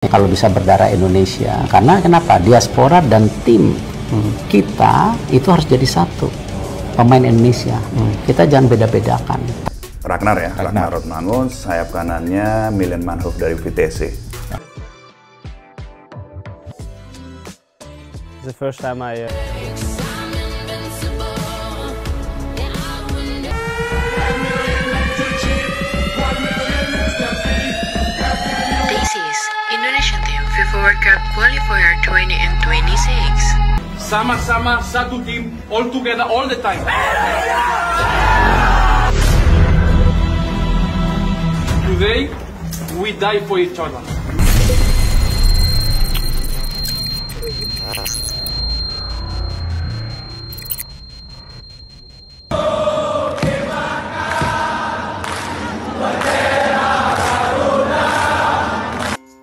Kalau bisa berdarah Indonesia, karena kenapa? Diaspora dan tim kita itu harus jadi satu. Pemain Indonesia, kita jangan beda-bedakan. Ragnar ya, Ragnar Rotmanus, sayap kanannya Milen Manhoef dari Vitesse. The first time I This is Indonesian team FIFA World Cup qualifier 2026. Sama-sama satu tim, all together all the time. Today we die for each other.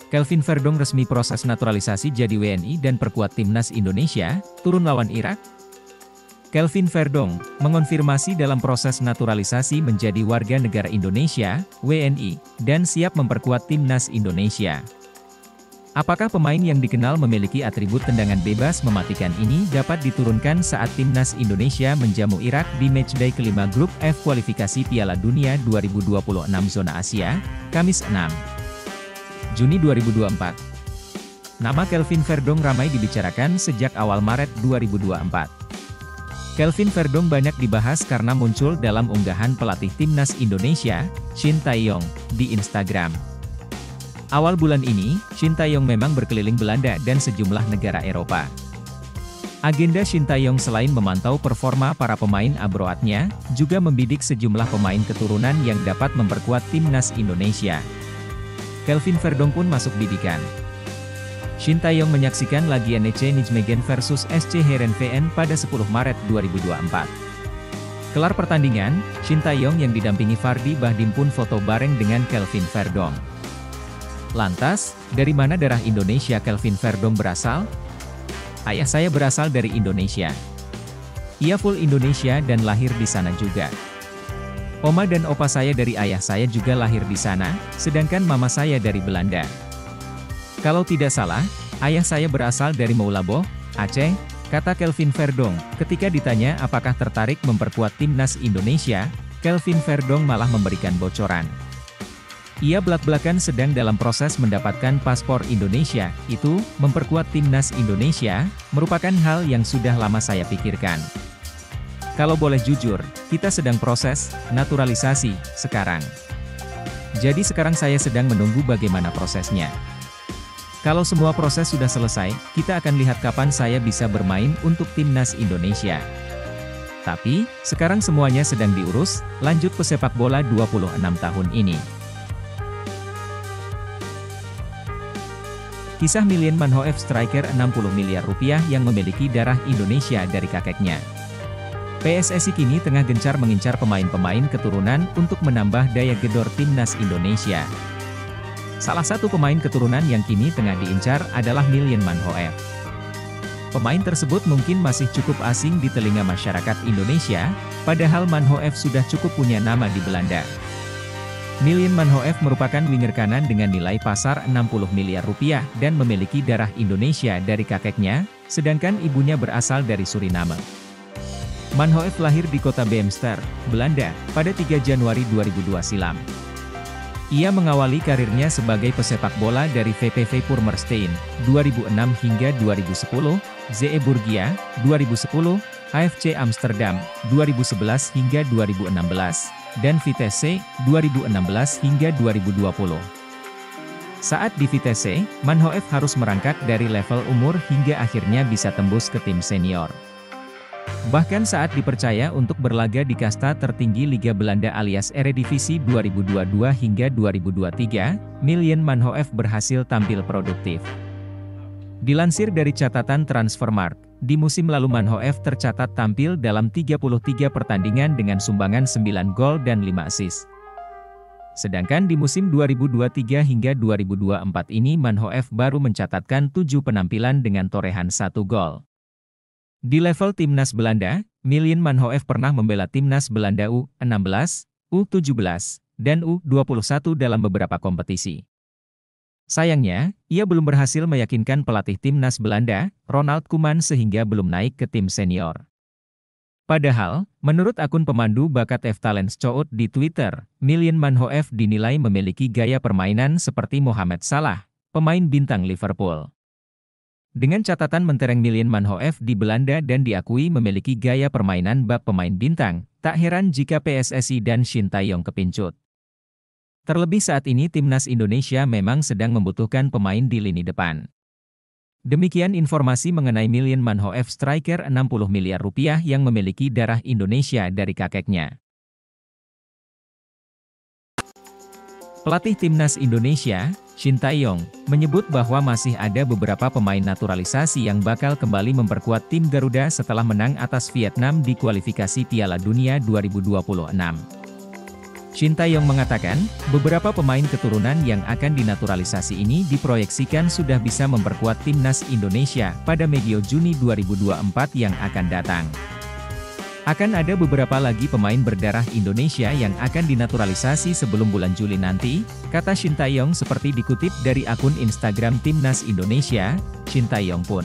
Kelvin Verdong resmi proses naturalisasi jadi WNI dan perkuat timnas Indonesia, turun lawan Irak. Kelvin Verdong mengonfirmasi dalam proses naturalisasi menjadi warga negara Indonesia, WNI, dan siap memperkuat timnas Indonesia. Apakah pemain yang dikenal memiliki atribut tendangan bebas mematikan ini dapat diturunkan saat timnas Indonesia menjamu Irak di matchday kelima grup F kualifikasi Piala Dunia 2026 zona Asia, Kamis 6 Juni 2024. Nama Kelvin Verdong ramai dibicarakan sejak awal Maret 2024. Kelvin Verdong banyak dibahas karena muncul dalam unggahan pelatih timnas Indonesia, Shin Tae-yong, di Instagram. Awal bulan ini, Shin Tae-yong memang berkeliling Belanda dan sejumlah negara Eropa. Agenda Shin Tae-yong selain memantau performa para pemain abroadnya, juga membidik sejumlah pemain keturunan yang dapat memperkuat timnas Indonesia. Kelvin Verdong pun masuk bidikan. Shin Tae-yong menyaksikan laga NEC Nijmegen versus SC Heerenveen pada 10 Maret 2024. Kelar pertandingan, Shin Tae-yong yang didampingi Fardi Bahdim pun foto bareng dengan Kelvin Verdong. Lantas, dari mana darah Indonesia Kelvin Verdong berasal? Ayah saya berasal dari Indonesia. Ia full Indonesia dan lahir di sana juga. Oma dan opa saya dari ayah saya juga lahir di sana, sedangkan mama saya dari Belanda. Kalau tidak salah, ayah saya berasal dari Maulaboh, Aceh, kata Kelvin Verdong. Ketika ditanya apakah tertarik memperkuat timnas Indonesia, Kelvin Verdong malah memberikan bocoran. Ia belak-belakan sedang dalam proses mendapatkan paspor Indonesia, itu, memperkuat timnas Indonesia, merupakan hal yang sudah lama saya pikirkan. Kalau boleh jujur, kita sedang proses naturalisasi sekarang. Jadi sekarang saya sedang menunggu bagaimana prosesnya. Kalau semua proses sudah selesai, kita akan lihat kapan saya bisa bermain untuk timnas Indonesia. Tapi, sekarang semuanya sedang diurus, lanjut pesepak bola 26 tahun ini. Kisah Milen Manhoef striker 60 miliar rupiah yang memiliki darah Indonesia dari kakeknya. PSSI kini tengah gencar mengincar pemain-pemain keturunan untuk menambah daya gedor timnas Indonesia. Salah satu pemain keturunan yang kini tengah diincar adalah Milen Manhoef. Pemain tersebut mungkin masih cukup asing di telinga masyarakat Indonesia, padahal Manhoef sudah cukup punya nama di Belanda. Milen Manhoef merupakan winger kanan dengan nilai pasar 60 miliar rupiah dan memiliki darah Indonesia dari kakeknya, sedangkan ibunya berasal dari Suriname. Manhoef lahir di kota Beemster, Belanda, pada 3 Januari 2002 silam. Ia mengawali karirnya sebagai pesepak bola dari VPV Purmerstein, 2006 hingga 2010, ZE Burgia, 2010, AFC Amsterdam, 2011 hingga 2016, dan Vitesse, 2016 hingga 2020. Saat di Vitesse, Manhoef harus merangkak dari level umur hingga akhirnya bisa tembus ke tim senior. Bahkan saat dipercaya untuk berlaga di kasta tertinggi Liga Belanda alias Eredivisie 2022 hingga 2023, Milen Manhoef berhasil tampil produktif. Dilansir dari catatan Transfermarkt, di musim lalu Manhoef tercatat tampil dalam 33 pertandingan dengan sumbangan 9 gol dan 5 assist. Sedangkan di musim 2023 hingga 2024 ini Manhoef baru mencatatkan 7 penampilan dengan torehan 1 gol. Di level timnas Belanda, Milen Manhoef pernah membela timnas Belanda U16, U17, dan U21 dalam beberapa kompetisi. Sayangnya, ia belum berhasil meyakinkan pelatih timnas Belanda, Ronald Koeman sehingga belum naik ke tim senior. Padahal, menurut akun pemandu bakat F-Talents Cout di Twitter, Milan Manhoef dinilai memiliki gaya permainan seperti Mohamed Salah, pemain bintang Liverpool. Dengan catatan mentereng Milan Manhoef di Belanda dan diakui memiliki gaya permainan bak pemain bintang, tak heran jika PSSI dan Shin Tae-yong kepincut. Terlebih saat ini timnas Indonesia memang sedang membutuhkan pemain di lini depan. Demikian informasi mengenai Milan Manhoef, striker 60 miliar rupiah yang memiliki darah Indonesia dari kakeknya. Pelatih timnas Indonesia, Shin Tae-yong, menyebut bahwa masih ada beberapa pemain naturalisasi yang bakal kembali memperkuat tim Garuda setelah menang atas Vietnam di kualifikasi Piala Dunia 2026. Shin Tae-yong mengatakan, beberapa pemain keturunan yang akan dinaturalisasi ini diproyeksikan sudah bisa memperkuat timnas Indonesia pada medio Juni 2024 yang akan datang. Akan ada beberapa lagi pemain berdarah Indonesia yang akan dinaturalisasi sebelum bulan Juli nanti, kata Shin Tae-yong seperti dikutip dari akun Instagram Timnas Indonesia. Shin Tae-yong pun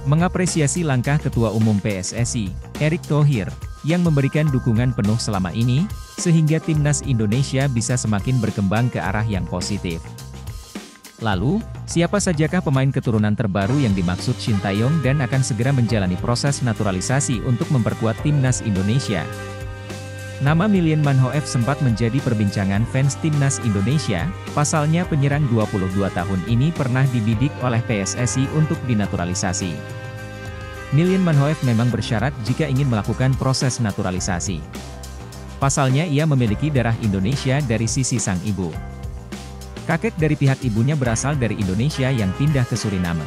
mengapresiasi langkah Ketua Umum PSSI, Erick Thohir, yang memberikan dukungan penuh selama ini, sehingga timnas Indonesia bisa semakin berkembang ke arah yang positif. Lalu, siapa sajakah pemain keturunan terbaru yang dimaksud Shin Tae-yong dan akan segera menjalani proses naturalisasi untuk memperkuat timnas Indonesia? Nama Milan Manhoef sempat menjadi perbincangan fans timnas Indonesia, pasalnya penyerang 22 tahun ini pernah dibidik oleh PSSI untuk dinaturalisasi. Milan Manhoef memang bersyarat jika ingin melakukan proses naturalisasi. Pasalnya ia memiliki darah Indonesia dari sisi sang ibu. Kakek dari pihak ibunya berasal dari Indonesia yang pindah ke Suriname.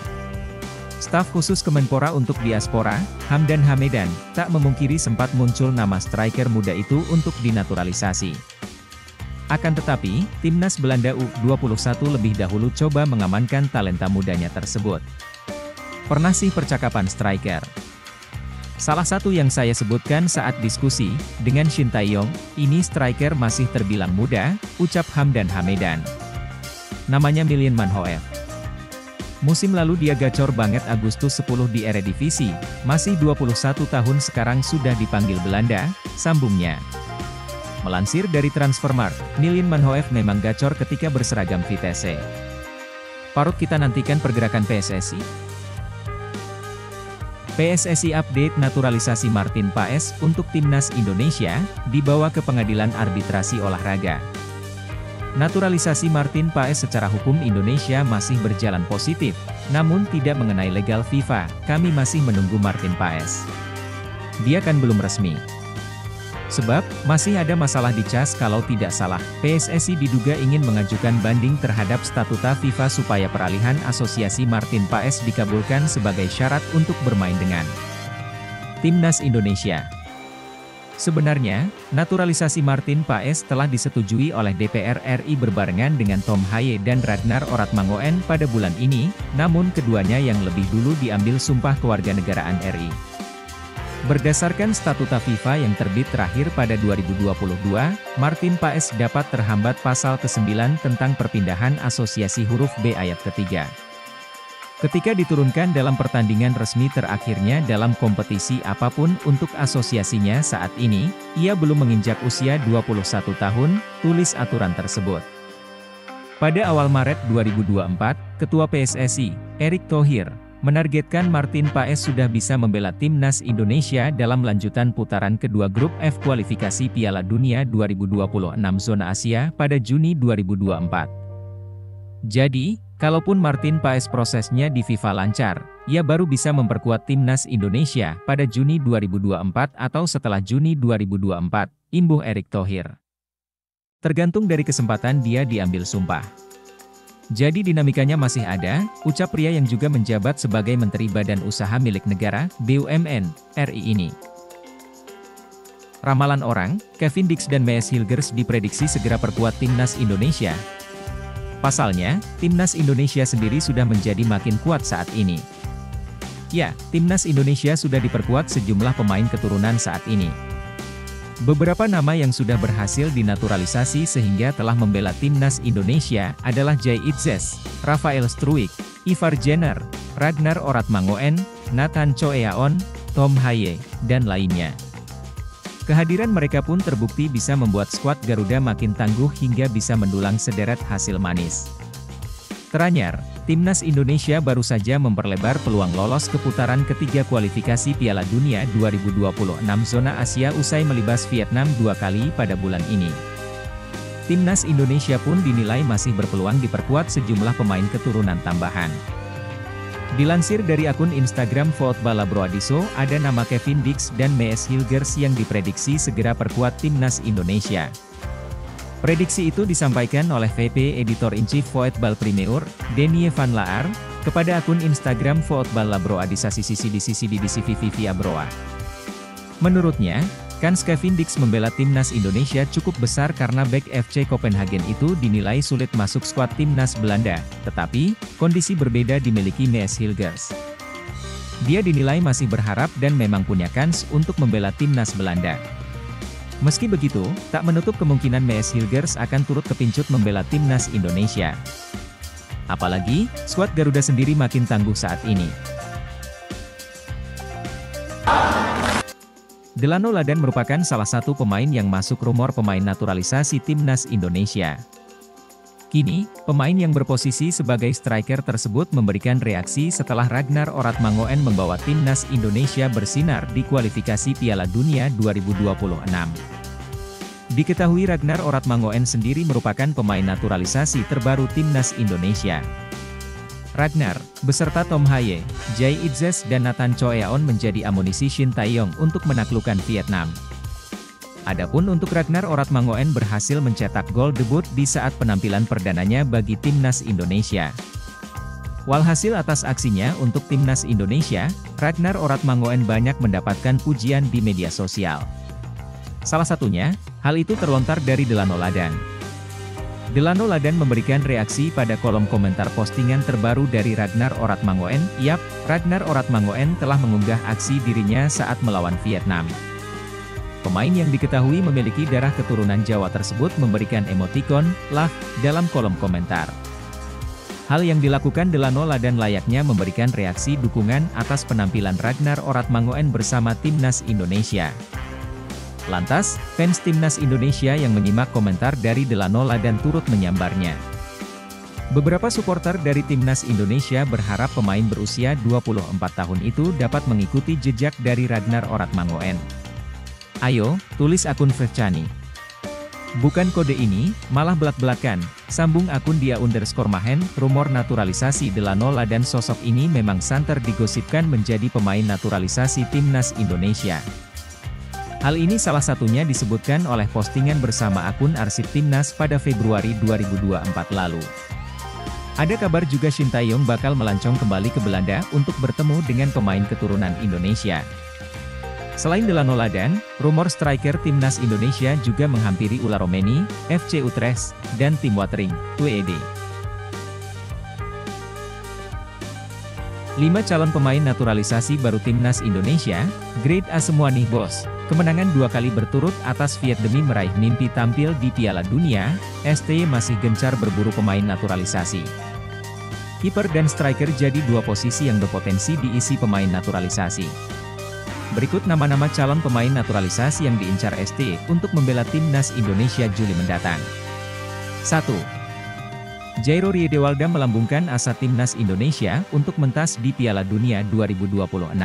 Staf khusus Kemenpora untuk Diaspora, Hamdan Hamedan, tak memungkiri sempat muncul nama striker muda itu untuk dinaturalisasi. Akan tetapi, timnas Belanda U21 lebih dahulu coba mengamankan talenta mudanya tersebut. Pernah sih percakapan striker. Salah satu yang saya sebutkan saat diskusi dengan Shin Tae-yong, ini striker masih terbilang muda, ucap Hamdan Hamedan. Namanya Milan Manhoef. Musim lalu dia gacor banget Agustus 10 di Eredivisie, masih 21 tahun sekarang sudah dipanggil Belanda, sambungnya. Melansir dari Transfermarkt, Milan Manhoef memang gacor ketika berseragam Vitesse. Parut kita nantikan pergerakan PSSI. PSSI update naturalisasi Martin Paes untuk timnas Indonesia, dibawa ke Pengadilan Arbitrasi Olahraga. Naturalisasi Martin Paes secara hukum Indonesia masih berjalan positif, namun tidak mengenai legal FIFA, kami masih menunggu Martin Paes. Dia kan belum resmi. Sebab, masih ada masalah di CAS kalau tidak salah, PSSI diduga ingin mengajukan banding terhadap statuta FIFA supaya peralihan asosiasi Martin Paes dikabulkan sebagai syarat untuk bermain dengan timnas Indonesia. Sebenarnya, naturalisasi Martin Paes telah disetujui oleh DPR RI berbarengan dengan Tom Haye dan Ragnar Oratmangoen pada bulan ini, namun keduanya yang lebih dulu diambil sumpah kewarganegaraan RI. Berdasarkan statuta FIFA yang terbit terakhir pada 2022, Martin Paes dapat terhambat pasal ke-9 tentang perpindahan asosiasi huruf B ayat ketiga. Ketika diturunkan dalam pertandingan resmi terakhirnya dalam kompetisi apapun untuk asosiasinya saat ini, ia belum menginjak usia 21 tahun, tulis aturan tersebut. Pada awal Maret 2024, Ketua PSSI, Erick Thohir, menargetkan Martin Paes sudah bisa membela timnas Indonesia dalam lanjutan putaran kedua grup F kualifikasi Piala Dunia 2026 zona Asia pada Juni 2024. Jadi, kalaupun Martin Paes prosesnya di FIFA lancar, ia baru bisa memperkuat timnas Indonesia pada Juni 2024 atau setelah Juni 2024, imbuh Erick Thohir. Tergantung dari kesempatan dia diambil sumpah. Jadi dinamikanya masih ada, ucap pria yang juga menjabat sebagai Menteri Badan Usaha Milik Negara, BUMN, RI ini. Ramalan orang, Kevin Dix dan Mees Hilgers diprediksi segera perkuat timnas Indonesia. Pasalnya, timnas Indonesia sendiri sudah menjadi makin kuat saat ini. Ya, timnas Indonesia sudah diperkuat sejumlah pemain keturunan saat ini. Beberapa nama yang sudah berhasil dinaturalisasi sehingga telah membela timnas Indonesia adalah Jay Itzes, Rafael Struijk, Ivar Jenner, Ragnar Oratmangoen, Nathan Choeaon, Tom Haye, dan lainnya. Kehadiran mereka pun terbukti bisa membuat skuad Garuda makin tangguh hingga bisa mendulang sederet hasil manis. Teranyar, timnas Indonesia baru saja memperlebar peluang lolos ke putaran ketiga kualifikasi Piala Dunia 2026 zona Asia usai melibas Vietnam 2 kali pada bulan ini. Timnas Indonesia pun dinilai masih berpeluang diperkuat sejumlah pemain keturunan tambahan. Dilansir dari akun Instagram @balabroadiso, ada nama Kevin Dix dan Mees Hilgers yang diprediksi segera perkuat timnas Indonesia. Prediksi itu disampaikan oleh VP Editor-in-Chief Voetbal Premier, Denie van Laar, kepada akun Instagram @balabroadisasisisi_abroa. Menurutnya, kans Kevin Dix membela timnas Indonesia cukup besar karena bek FC Copenhagen itu dinilai sulit masuk skuad timnas Belanda, tetapi, kondisi berbeda dimiliki Mees Hilgers. Dia dinilai masih berharap dan memang punya kans untuk membela timnas Belanda. Meski begitu, tak menutup kemungkinan Mees Hilgers akan turut kepincut membela timnas Indonesia. Apalagi, skuad Garuda sendiri makin tangguh saat ini. Delano Ladan merupakan salah satu pemain yang masuk rumor pemain naturalisasi timnas Indonesia. Kini, pemain yang berposisi sebagai striker tersebut memberikan reaksi setelah Ragnar Oratmangoen membawa timnas Indonesia bersinar di kualifikasi Piala Dunia 2026. Diketahui Ragnar Oratmangoen sendiri merupakan pemain naturalisasi terbaru timnas Indonesia. Ragnar, beserta Tom Haye, Jay Itzes dan Nathan Choeaon menjadi amunisi Shin Taeyong untuk menaklukkan Vietnam. Adapun untuk Ragnar Oratmangoen berhasil mencetak gol debut di saat penampilan perdananya bagi timnas Indonesia. Walhasil atas aksinya untuk timnas Indonesia, Ragnar Oratmangoen banyak mendapatkan pujian di media sosial. Salah satunya, hal itu terlontar dari Delano Ladan. Delano Ladan memberikan reaksi pada kolom komentar postingan terbaru dari Ragnar Oratmangoen. Yap, Ragnar Oratmangoen telah mengunggah aksi dirinya saat melawan Vietnam. Pemain yang diketahui memiliki darah keturunan Jawa tersebut memberikan emotikon "love" dalam kolom komentar. Hal yang dilakukan Delano Ladan layaknya memberikan reaksi dukungan atas penampilan Ragnar Oratmangoen bersama timnas Indonesia. Lantas, fans timnas Indonesia yang menyimak komentar dari Delano Ladan turut menyambarnya. Beberapa supporter dari timnas Indonesia berharap pemain berusia 24 tahun itu dapat mengikuti jejak dari Ragnar Oratmangoen. Ayo, tulis akun Fevchani. Bukan kode ini, malah belak-belakan, sambung akun dia_mahen, rumor naturalisasi Delano Ladan. Sosok ini memang santer digosipkan menjadi pemain naturalisasi timnas Indonesia. Hal ini salah satunya disebutkan oleh postingan bersama akun arsip timnas pada Februari 2024 lalu. Ada kabar juga Shin Taeyong bakal melancong kembali ke Belanda untuk bertemu dengan pemain keturunan Indonesia. Selain Delano Ladan, rumor striker timnas Indonesia juga menghampiri Ula Romeni, FC Utrecht, dan tim Watering, WED. 5 calon pemain naturalisasi baru timnas Indonesia, grade A semua nih bos. Kemenangan 2 kali berturut atas Viet demi meraih mimpi tampil di Piala Dunia, STY masih gencar berburu pemain naturalisasi. Kiper dan striker jadi 2 posisi yang berpotensi diisi pemain naturalisasi. Berikut nama-nama calon pemain naturalisasi yang diincar STY untuk membela timnas Indonesia Juli mendatang. 1. Jairo Riedewalda melambungkan asa timnas Indonesia untuk mentas di Piala Dunia 2026.